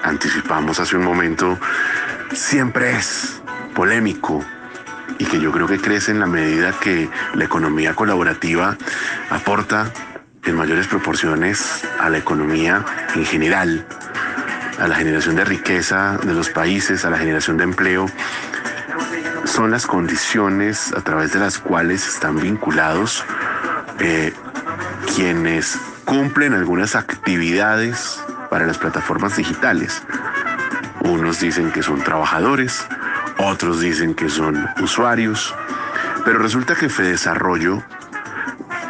anticipamos hace un momento, siempre es polémico y que yo creo que crece en la medida que la economía colaborativa aporta en mayores proporciones a la economía en general, a la generación de riqueza de los países, a la generación de empleo. Son las condiciones a través de las cuales están vinculados quienes cumplen algunas actividades para las plataformas digitales. Unos dicen que son trabajadores, otros dicen que son usuarios, pero resulta que Fedesarrollo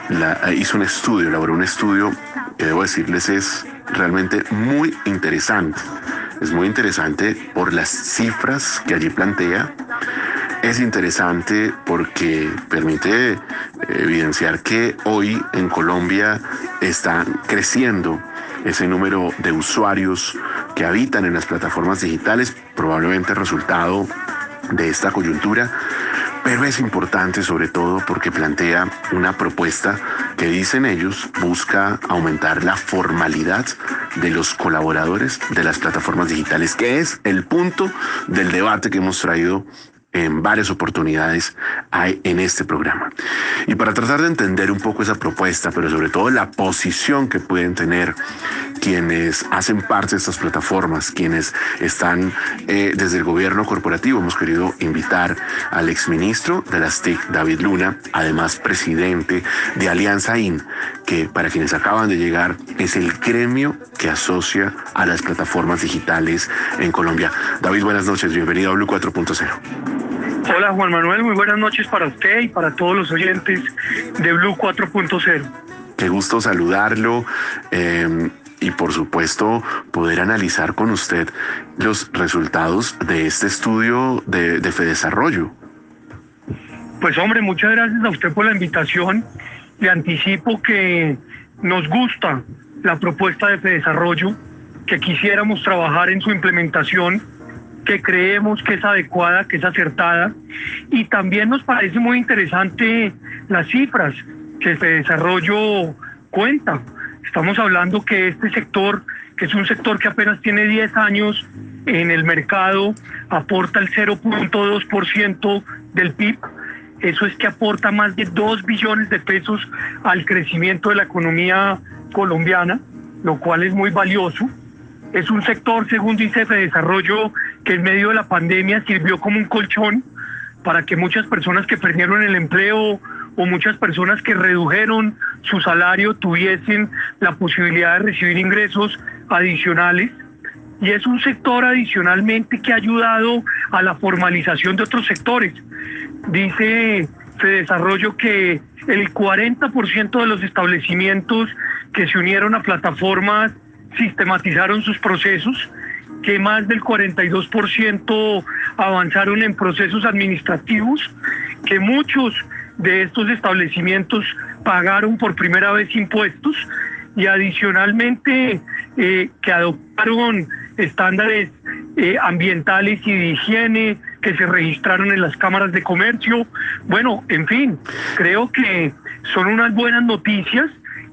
elaboró un estudio que debo decirles es realmente muy interesante. Es muy interesante por las cifras que allí plantea. Es interesante porque permite evidenciar que hoy en Colombia está creciendo ese número de usuarios que habitan en las plataformas digitales, probablemente resultado de esta coyuntura, pero es importante sobre todo porque plantea una propuesta que, dicen ellos, busca aumentar la formalidad de los colaboradores de las plataformas digitales, que es el punto del debate que hemos traído en varias oportunidades en este programa. Y para tratar de entender un poco esa propuesta, pero sobre todo la posición que pueden tener quienes hacen parte de estas plataformas, quienes están desde el gobierno corporativo, hemos querido invitar al exministro de las TIC, David Luna, además presidente de Alianza IN, que para quienes acaban de llegar es el gremio que asocia a las plataformas digitales en Colombia. David, buenas noches, bienvenido a Blue 4.0. Hola Juan Manuel, muy buenas noches para usted y para todos los oyentes de Blue 4.0. Qué gusto saludarlo y por supuesto poder analizar con usted los resultados de este estudio de Fedesarrollo. Pues hombre, muchas gracias a usted por la invitación. Le anticipo que nos gusta la propuesta de Fedesarrollo, que quisiéramos trabajar en su implementación, que creemos que es adecuada, que es acertada, y también nos parece muy interesante las cifras que el Fedesarrollo cuenta. Estamos hablando que este sector, que es un sector que apenas tiene 10 años en el mercado, aporta el 0.2% del PIB. Eso es que aporta más de 2 billones de pesos al crecimiento de la economía colombiana, lo cual es muy valioso. Es un sector, según dice Fedesarrollo, que en medio de la pandemia sirvió como un colchón para que muchas personas que perdieron el empleo o muchas personas que redujeron su salario tuviesen la posibilidad de recibir ingresos adicionales. Y es un sector adicionalmente que ha ayudado a la formalización de otros sectores. Dice Fedesarrollo que el 40% de los establecimientos que se unieron a plataformas sistematizaron sus procesos, que más del 42% avanzaron en procesos administrativos, que muchos de estos establecimientos pagaron por primera vez impuestos y adicionalmente que adoptaron estándares ambientales y de higiene, que se registraron en las cámaras de comercio. Bueno, en fin, creo que son unas buenas noticias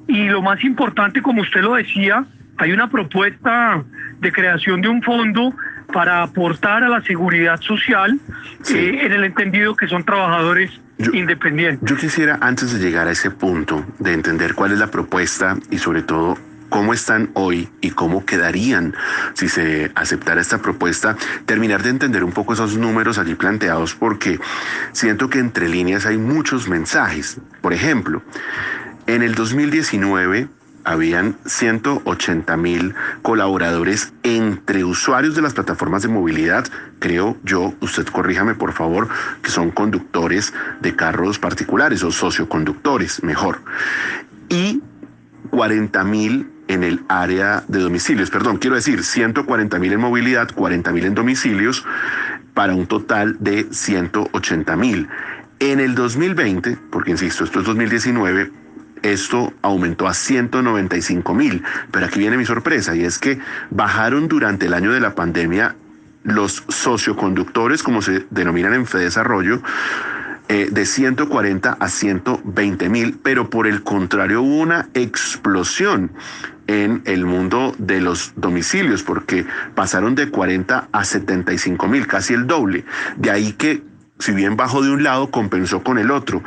y lo más importante, como usted lo decía, hay una propuesta de creación de un fondo para aportar a la seguridad social, sí, en el entendido que son trabajadores independientes. Yo quisiera, antes de llegar a ese punto, de entender cuál es la propuesta y sobre todo cómo están hoy y cómo quedarían si se aceptara esta propuesta, terminar de entender un poco esos números allí planteados, porque siento que entre líneas hay muchos mensajes. Por ejemplo, en el 2019... habían 180.000 colaboradores entre usuarios de las plataformas de movilidad, creo yo, usted corríjame por favor, que son conductores de carros particulares o socioconductores, mejor. Y 40.000 en el área de domicilios, perdón, quiero decir 140.000 en movilidad, 40.000 en domicilios, para un total de 180.000. En el 2020, porque insisto, esto es 2019, esto aumentó a 195.000, pero aquí viene mi sorpresa, y es que bajaron durante el año de la pandemia los socioconductores, como se denominan en Fedesarrollo, de 140 a 120.000, pero por el contrario hubo una explosión en el mundo de los domicilios, porque pasaron de 40 a 75.000, casi el doble. De ahí que, si bien bajó de un lado, compensó con el otro.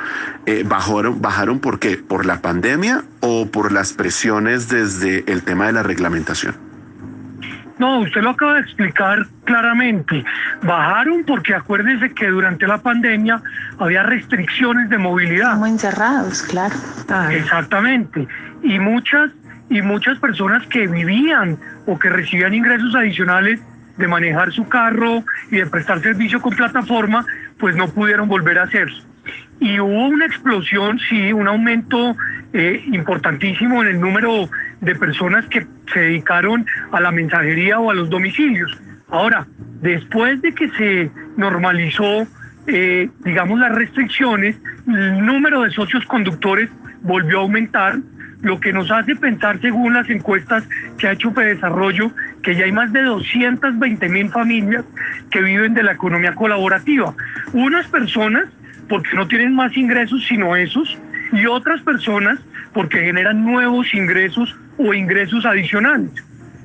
¿Bajaron por qué? ¿Por la pandemia o por las presiones desde el tema de la reglamentación? No, usted lo acaba de explicar claramente. Bajaron porque acuérdese que durante la pandemia había restricciones de movilidad. Como encerrados, claro. Exactamente. Y muchas personas que vivían o que recibían ingresos adicionales de manejar su carro y de prestar servicio con plataforma, pues no pudieron volver a hacerlo. Y hubo una explosión, sí, un aumento importantísimo en el número de personas que se dedicaron a la mensajería o a los domicilios. Ahora, después de que se normalizó, digamos, las restricciones, el número de socios conductores volvió a aumentar, lo que nos hace pensar, según las encuestas que ha hecho Fedesarrollo, que ya hay más de 220.000 familias que viven de la economía colaborativa. Unas personas porque no tienen más ingresos sino esos, y otras personas porque generan nuevos ingresos o ingresos adicionales.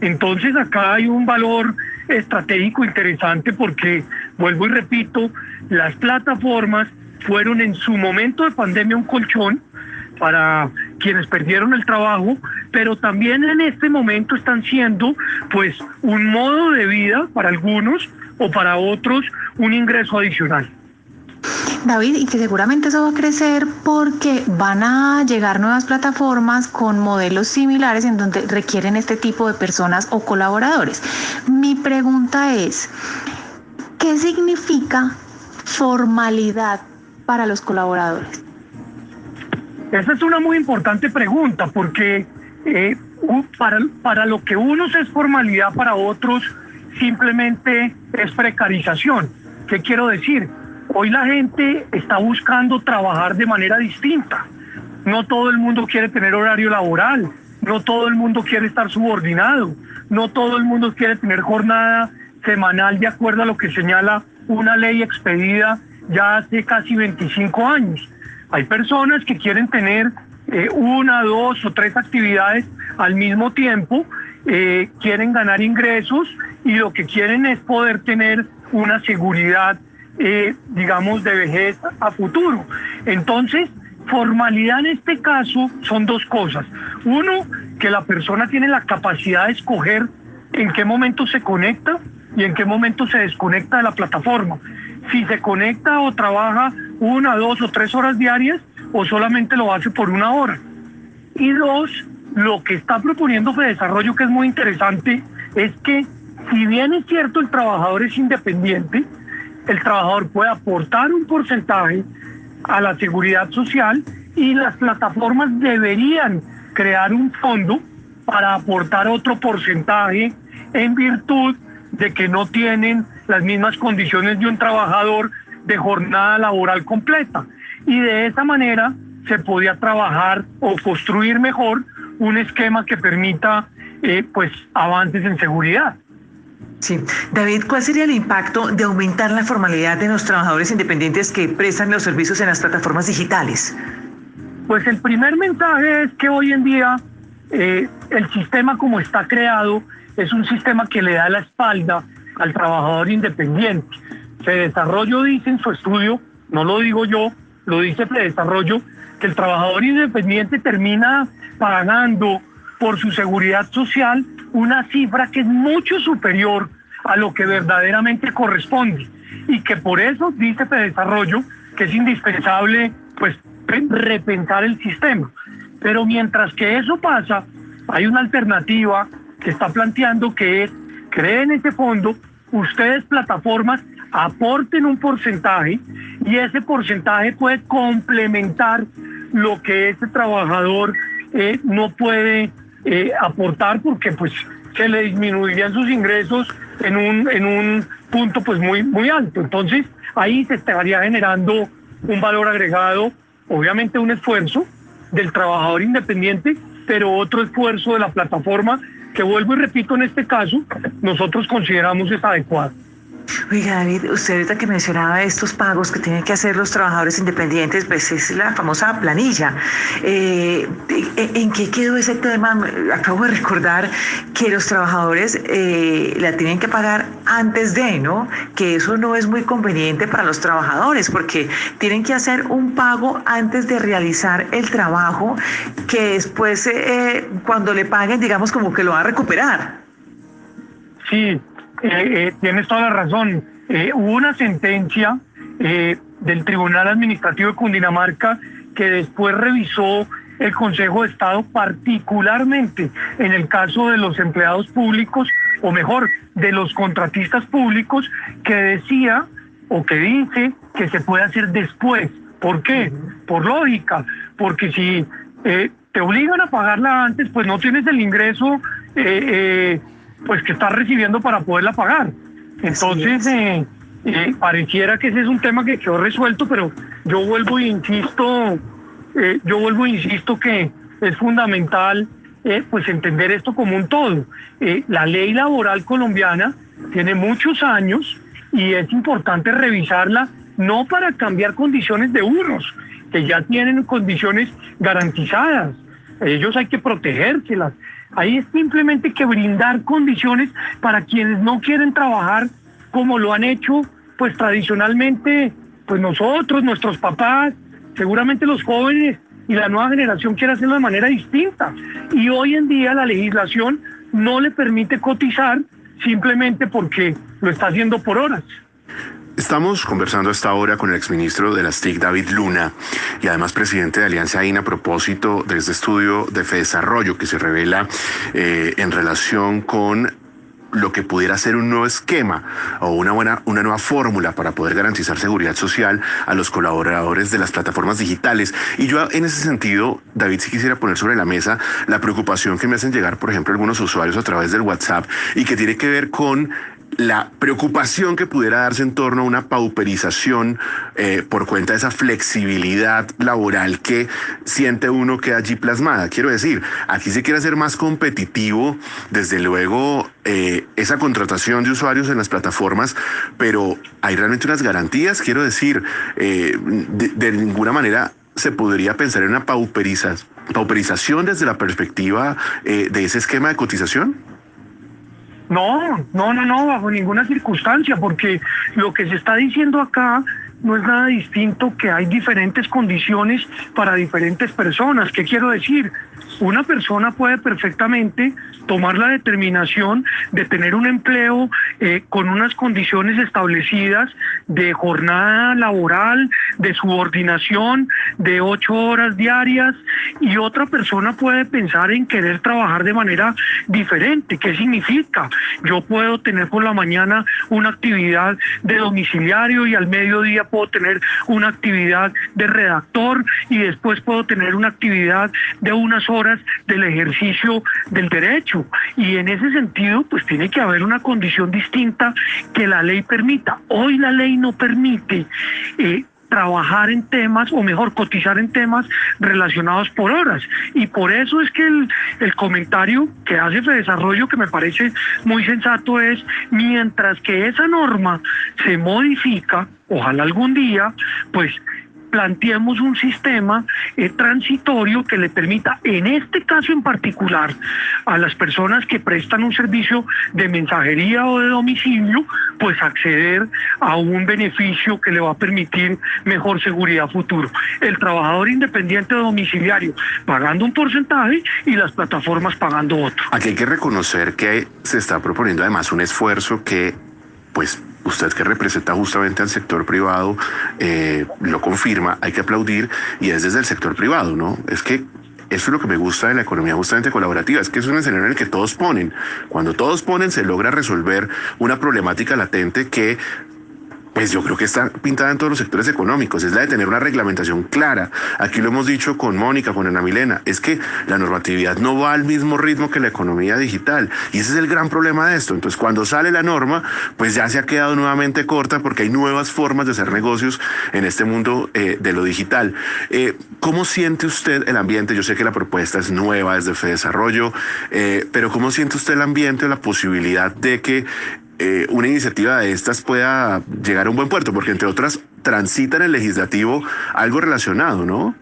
Entonces acá hay un valor estratégico interesante porque, vuelvo y repito, las plataformas fueron en su momento de pandemia un colchón para quienes perdieron el trabajo, pero también en este momento están siendo pues un modo de vida para algunos o para otros un ingreso adicional. David, y que seguramente eso va a crecer porque van a llegar nuevas plataformas con modelos similares en donde requieren este tipo de personas o colaboradores. Mi pregunta es, ¿qué significa formalidad para los colaboradores? Esa es una muy importante pregunta porque para lo que unos es formalidad, para otros simplemente es precarización. ¿Qué quiero decir? Hoy la gente está buscando trabajar de manera distinta. No todo el mundo quiere tener horario laboral, no todo el mundo quiere estar subordinado, no todo el mundo quiere tener jornada semanal de acuerdo a lo que señala una ley expedida ya hace casi 25 años. Hay personas que quieren tener una, dos o tres actividades al mismo tiempo, quieren ganar ingresos y lo que quieren es poder tener una seguridad digamos, de vejez a futuro. Entonces, formalidad en este caso son dos cosas. Uno, que la persona tiene la capacidad de escoger en qué momento se conecta y en qué momento se desconecta de la plataforma. Si se conecta o trabaja 1, 2 o 3 horas diarias o solamente lo hace por 1 hora. Y dos, lo que está proponiendo Fedesarrollo, que es muy interesante, es que si bien es cierto el trabajador es independiente, el trabajador puede aportar un porcentaje a la seguridad social y las plataformas deberían crear un fondo para aportar otro porcentaje en virtud de que no tienen las mismas condiciones de un trabajador de jornada laboral completa. Y de esa manera se podía trabajar o construir mejor un esquema que permita pues avances en seguridad. Sí. David, ¿cuál sería el impacto de aumentar la formalidad de los trabajadores independientes que prestan los servicios en las plataformas digitales? Pues el primer mensaje es que hoy en día el sistema como está creado es un sistema que le da la espalda al trabajador independiente. Fedesarrollo dice en su estudio, no lo digo yo, lo dice Fedesarrollo, que el trabajador independiente termina pagando por su seguridad social una cifra que es mucho superior a lo que verdaderamente corresponde y que por eso dice Fedesarrollo que es indispensable pues repensar el sistema. Pero mientras que eso pasa, hay una alternativa que está planteando que es creen ese fondo, ustedes plataformas aporten un porcentaje y ese porcentaje puede complementar lo que ese trabajador no puede aportar porque pues se le disminuirían sus ingresos en un punto pues muy alto. Entonces ahí se estaría generando un valor agregado, obviamente un esfuerzo del trabajador independiente, pero otro esfuerzo de la plataforma que, vuelvo y repito, en este caso nosotros consideramos es adecuado. Oiga, David, usted ahorita que mencionaba estos pagos que tienen que hacer los trabajadores independientes, pues es la famosa planilla. ¿En qué quedó ese tema? Acabo de recordar que los trabajadores la tienen que pagar antes de, ¿no? Que eso no es muy conveniente para los trabajadores porque tienen que hacer un pago antes de realizar el trabajo que después cuando le paguen, digamos, como que lo va a recuperar. Sí, tienes toda la razón. Hubo una sentencia del Tribunal Administrativo de Cundinamarca que después revisó el Consejo de Estado, particularmente en el caso de los empleados públicos, o mejor, de los contratistas públicos, que decía o que dice que se puede hacer después. ¿Por qué? Por lógica, porque si te obligan a pagarla antes, pues no tienes el ingreso pues que estás recibiendo para poderla pagar. Entonces, pareciera que ese es un tema que quedó resuelto, pero yo vuelvo e insisto que es fundamental pues entender esto como un todo. La ley laboral colombiana tiene muchos años y es importante revisarla, no para cambiar condiciones de unos que ya tienen condiciones garantizadas. Ellos hay que protegérselas. Ahí es simplemente que brindar condiciones para quienes no quieren trabajar como lo han hecho pues tradicionalmente, pues nosotros, nuestros papás, seguramente los jóvenes y la nueva generación quiere hacerlo de manera distinta. Y hoy en día la legislación no le permite cotizar simplemente porque lo está haciendo por horas. Estamos conversando a esta hora con el exministro de las TIC, David Luna, y además presidente de Alianza INA, a propósito de este estudio de Fedesarrollo que se revela en relación con lo que pudiera ser un nuevo esquema o una nueva fórmula para poder garantizar seguridad social a los colaboradores de las plataformas digitales. Y yo en ese sentido, David, sí quisiera poner sobre la mesa la preocupación que me hacen llegar, por ejemplo, algunos usuarios a través del WhatsApp y que tiene que ver con la preocupación que pudiera darse en torno a una pauperización por cuenta de esa flexibilidad laboral que siente uno que allí plasmada. Quiero decir, aquí se quiere hacer más competitivo, desde luego, esa contratación de usuarios en las plataformas, pero hay realmente unas garantías. Quiero decir, de ninguna manera se podría pensar en una pauperización desde la perspectiva de ese esquema de cotización. No, bajo ninguna circunstancia, porque lo que se está diciendo acá no es nada distinto, que hay diferentes condiciones para diferentes personas. ¿Qué quiero decir? Una persona puede perfectamente tomar la determinación de tener un empleo con unas condiciones establecidas de jornada laboral, de subordinación, de 8 horas diarias, y otra persona puede pensar en querer trabajar de manera diferente. ¿Qué significa? Yo puedo tener por la mañana una actividad de domiciliario y al mediodía puedo tener una actividad de redactor y después puedo tener una actividad de unas horas del ejercicio del derecho. Y en ese sentido, pues tiene que haber una condición distinta que la ley permita. Hoy la ley no permite trabajar en temas, o mejor, cotizar en temas relacionados por horas. Y por eso es que el comentario que hace Fedesarrollo, que me parece muy sensato, es: mientras que esa norma se modifica, ojalá algún día, pues planteemos un sistema transitorio que le permita, en este caso en particular, a las personas que prestan un servicio de mensajería o de domicilio, pues acceder a un beneficio que le va a permitir mejor seguridad futuro. El trabajador independiente domiciliario pagando un porcentaje y las plataformas pagando otro. Aquí hay que reconocer que se está proponiendo además un esfuerzo que, pues, usted que representa justamente al sector privado lo confirma, hay que aplaudir, y es desde el sector privado, ¿no? Es que eso es lo que me gusta de la economía justamente colaborativa, es que es un escenario en el que todos ponen. Cuando todos ponen se logra resolver una problemática latente que, pues yo creo que está pintada en todos los sectores económicos, es la de tener una reglamentación clara. Aquí lo hemos dicho con Mónica, con Ana Milena, es que la normatividad no va al mismo ritmo que la economía digital, y ese es el gran problema de esto. Entonces, cuando sale la norma, pues ya se ha quedado nuevamente corta porque hay nuevas formas de hacer negocios en este mundo de lo digital. ¿Cómo siente usted el ambiente? Yo sé que la propuesta es nueva desde Fedesarrollo, pero ¿cómo siente usted el ambiente o la posibilidad de que una iniciativa de estas pueda llegar a un buen puerto, porque entre otras transita en el legislativo algo relacionado, ¿no?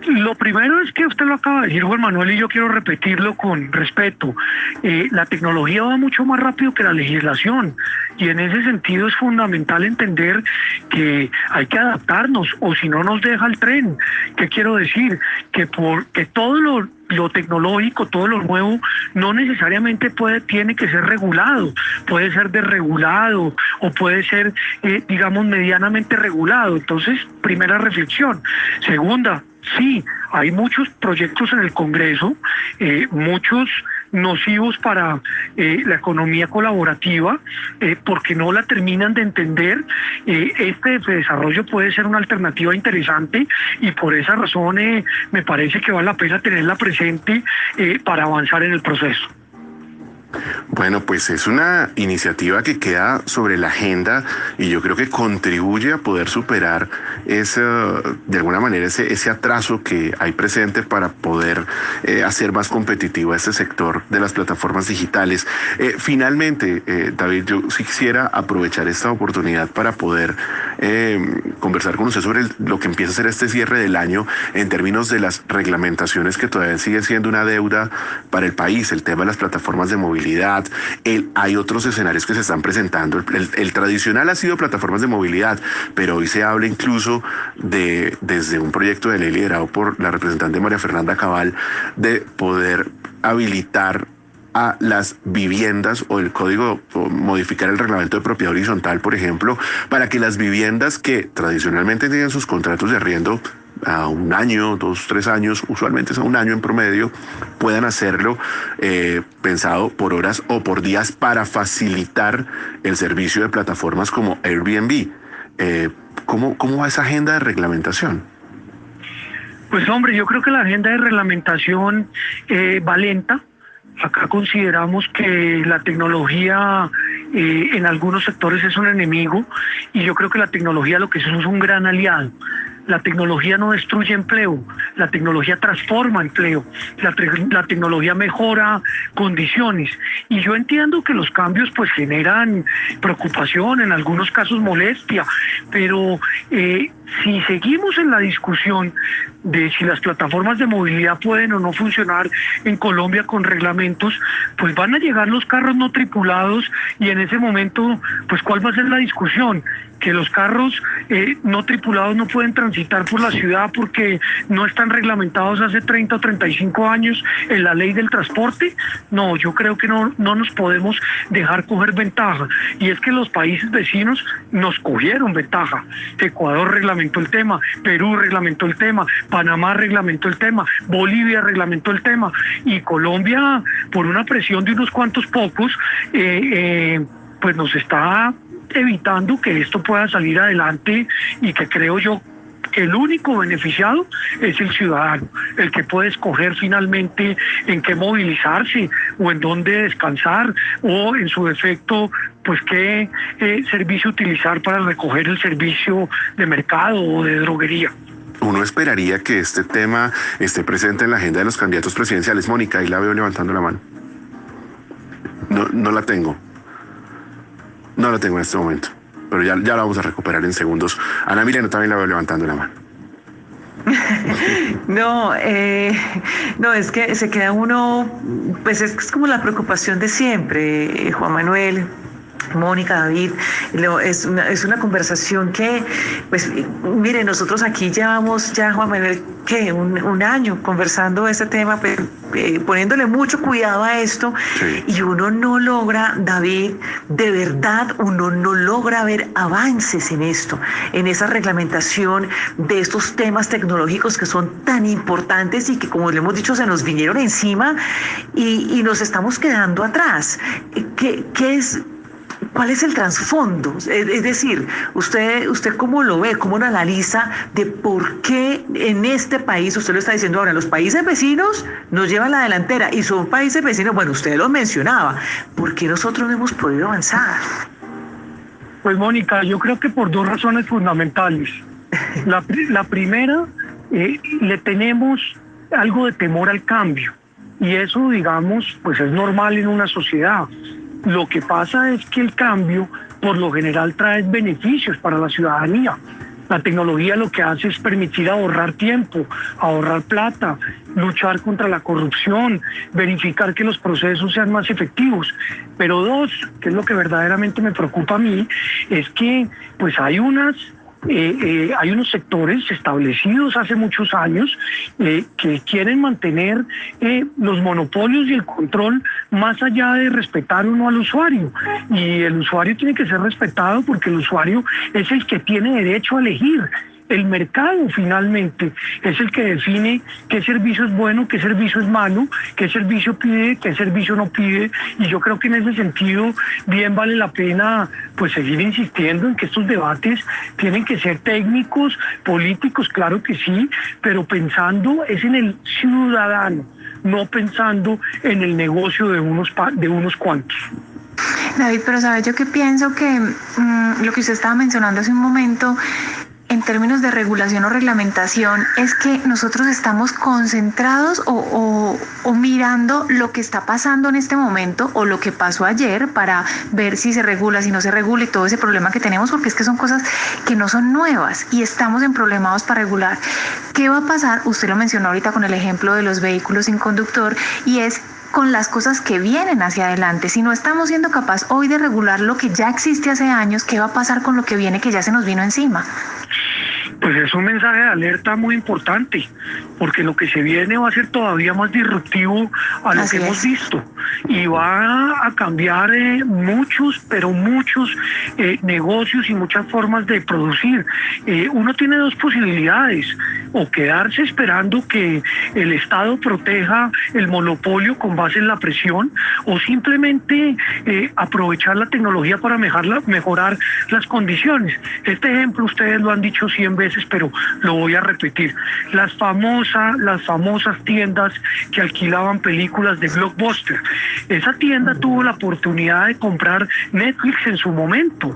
Lo primero es que usted lo acaba de decir, Juan Manuel, y yo quiero repetirlo con respeto. La tecnología va mucho más rápido que la legislación, y en ese sentido es fundamental entender que hay que adaptarnos, o si no nos deja el tren. ¿Qué quiero decir? Que todo lo tecnológico, todo lo nuevo, no necesariamente tiene que ser regulado, puede ser desregulado o puede ser, digamos, medianamente regulado. Entonces, primera reflexión. Segunda, sí, hay muchos proyectos en el Congreso, muchos nocivos para la economía colaborativa, porque no la terminan de entender. Este desarrollo puede ser una alternativa interesante, y por esa razón me parece que vale la pena tenerla presente para avanzar en el proceso. Bueno, pues es una iniciativa que queda sobre la agenda y yo creo que contribuye a poder superar de alguna manera ese atraso que hay presente para poder hacer más competitivo a este sector de las plataformas digitales. Finalmente, David, yo sí quisiera aprovechar esta oportunidad para poder conversar con usted sobre lo que empieza a ser este cierre del año en términos de las reglamentaciones que todavía sigue siendo una deuda para el país, el tema de las plataformas de movilidad. Hay otros escenarios que se están presentando. El tradicional ha sido plataformas de movilidad, pero hoy se habla incluso desde un proyecto de ley liderado por la representante María Fernanda Cabal, de poder habilitar a las viviendas o el código, o modificar el reglamento de propiedad horizontal, por ejemplo, para que las viviendas que tradicionalmente tienen sus contratos de arriendo a 1 año, 2, 3 años, usualmente es a 1 año en promedio, puedan hacerlo pensado por horas o por días para facilitar el servicio de plataformas como Airbnb. ¿Cómo va esa agenda de reglamentación? Pues hombre, yo creo que la agenda de reglamentación va lenta. Acá consideramos que la tecnología en algunos sectores es un enemigo, y yo creo que la tecnología lo que es un gran aliado. La tecnología no destruye empleo, la tecnología transforma empleo, la tecnología mejora condiciones. Y yo entiendo que los cambios pues generan preocupación, en algunos casos molestia, pero si seguimos en la discusión de si las plataformas de movilidad pueden o no funcionar en Colombia con reglamentos, pues van a llegar los carros no tripulados, y en ese momento, pues ¿cuál va a ser la discusión? Que los carros no tripulados no pueden transitar por la ciudad porque no están reglamentados hace 30 o 35 años en la ley del transporte. No, yo creo que no nos podemos dejar coger ventaja, y es que los países vecinos nos cogieron ventaja. Ecuador reglamentó el tema, Perú reglamentó el tema, Panamá reglamentó el tema, Bolivia reglamentó el tema, y Colombia, por una presión de unos cuantos pocos, pues nos está evitando que esto pueda salir adelante, y que creo yo que el único beneficiado es el ciudadano, el que puede escoger finalmente en qué movilizarse o en dónde descansar, o en su defecto pues qué servicio utilizar para recoger el servicio de mercado o de droguería. Uno esperaría que este tema esté presente en la agenda de los candidatos presidenciales. Mónica, ahí la veo levantando la mano. No la tengo. No la tengo en este momento, pero ya la vamos a recuperar en segundos. Ana Milena también la veo levantando la mano. No, es que se queda uno, pues es como la preocupación de siempre, Juan Manuel, Mónica, David. Es una conversación que, pues, mire, nosotros aquí llevamos ya, Juan Manuel, ¿qué? Un año conversando de este tema, pues, poniéndole mucho cuidado a esto, sí. Y uno no logra, David, de verdad, uno no logra ver avances en esto, en esa reglamentación de estos temas tecnológicos que son tan importantes y que, como le hemos dicho, se nos vinieron encima y nos estamos quedando atrás. ¿Qué es? ¿Cuál es el trasfondo? Es decir, usted cómo lo ve, cómo lo analiza de por qué en este país, usted lo está diciendo ahora, los países vecinos nos llevan la delantera y son países vecinos, bueno, usted lo mencionaba, ¿por qué nosotros no hemos podido avanzar? Pues Mónica, yo creo que por 2 razones fundamentales. La primera, le tenemos algo de temor al cambio, y eso, digamos, pues es normal en una sociedad. Lo que pasa es que el cambio por lo general trae beneficios para la ciudadanía. La tecnología lo que hace es permitir ahorrar tiempo, ahorrar plata, luchar contra la corrupción, verificar que los procesos sean más efectivos. Pero dos, que es lo que verdaderamente me preocupa a mí, es que pues hay unos sectores establecidos hace muchos años que quieren mantener los monopolios y el control más allá de respetar o no al usuario. Y el usuario tiene que ser respetado porque el usuario es el que tiene derecho a elegir. El mercado finalmente es el que define qué servicio es bueno, qué servicio es malo, qué servicio pide, qué servicio no pide, y yo creo que en ese sentido bien vale la pena pues seguir insistiendo en que estos debates tienen que ser técnicos, políticos, claro que sí, pero pensando es en el ciudadano, no pensando en el negocio de unos cuantos. David, pero ¿sabes yo qué pienso? Que lo que usted estaba mencionando hace un momento, en términos de regulación o reglamentación, es que nosotros estamos concentrados o mirando lo que está pasando en este momento o lo que pasó ayer para ver si se regula, si no se regula y todo ese problema que tenemos, porque es que son cosas que no son nuevas y estamos en problemados para regular. ¿Qué va a pasar? Usted lo mencionó ahorita con el ejemplo de los vehículos sin conductor, y es con las cosas que vienen hacia adelante. Si no estamos siendo capaces hoy de regular lo que ya existe hace años, ¿qué va a pasar con lo que viene que ya se nos vino encima? Pues es un mensaje de alerta muy importante, porque lo que se viene va a ser todavía más disruptivo a lo que hemos visto y va a cambiar muchos negocios y muchas formas de producir. Uno tiene dos posibilidades: o quedarse esperando que el Estado proteja el monopolio con base en la presión, o simplemente aprovechar la tecnología para mejorar las condiciones. Este ejemplo ustedes lo han dicho 100 veces, pero lo voy a repetir. Las famosas tiendas que alquilaban películas de Blockbuster. Esa tienda tuvo la oportunidad de comprar Netflix en su momento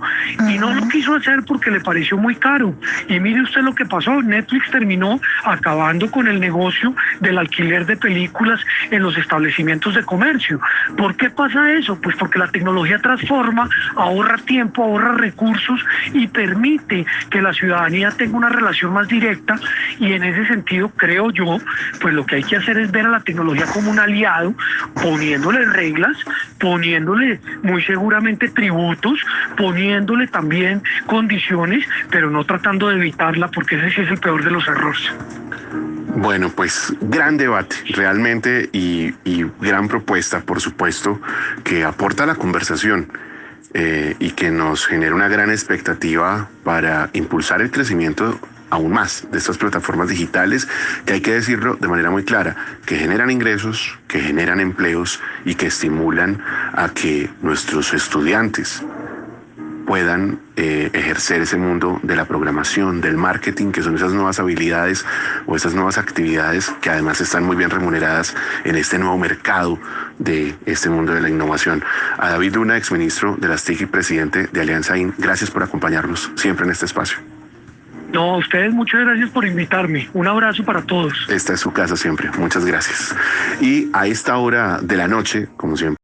y no lo quiso hacer porque le pareció muy caro. Y mire usted lo que pasó: Netflix terminó acabando con el negocio del alquiler de películas en los establecimientos de comercio. ¿Por qué pasa eso? Pues porque la tecnología transforma, ahorra tiempo, ahorra recursos y permite que la ciudadanía tenga una relación más directa, y en ese sentido creo yo, pues lo que hay que hacer es ver a la tecnología como un aliado, poniéndole reglas, poniéndole muy seguramente tributos, poniéndole también condiciones, pero no tratando de evitarla, porque ese sí es el peor de los errores. Bueno, pues gran debate realmente y gran propuesta, por supuesto, que aporta a la conversación y que nos genera una gran expectativa para impulsar el crecimiento aún más de estas plataformas digitales, que hay que decirlo de manera muy clara, que generan ingresos, que generan empleos y que estimulan a que nuestros estudiantes puedan ejercer ese mundo de la programación, del marketing, que son esas nuevas habilidades o esas nuevas actividades que además están muy bien remuneradas en este nuevo mercado de este mundo de la innovación. A David Luna, exministro de las TIC y presidente de Alianza IN, gracias por acompañarnos siempre en este espacio. No, a ustedes muchas gracias por invitarme. Un abrazo para todos. Esta es su casa siempre. Muchas gracias. Y a esta hora de la noche, como siempre,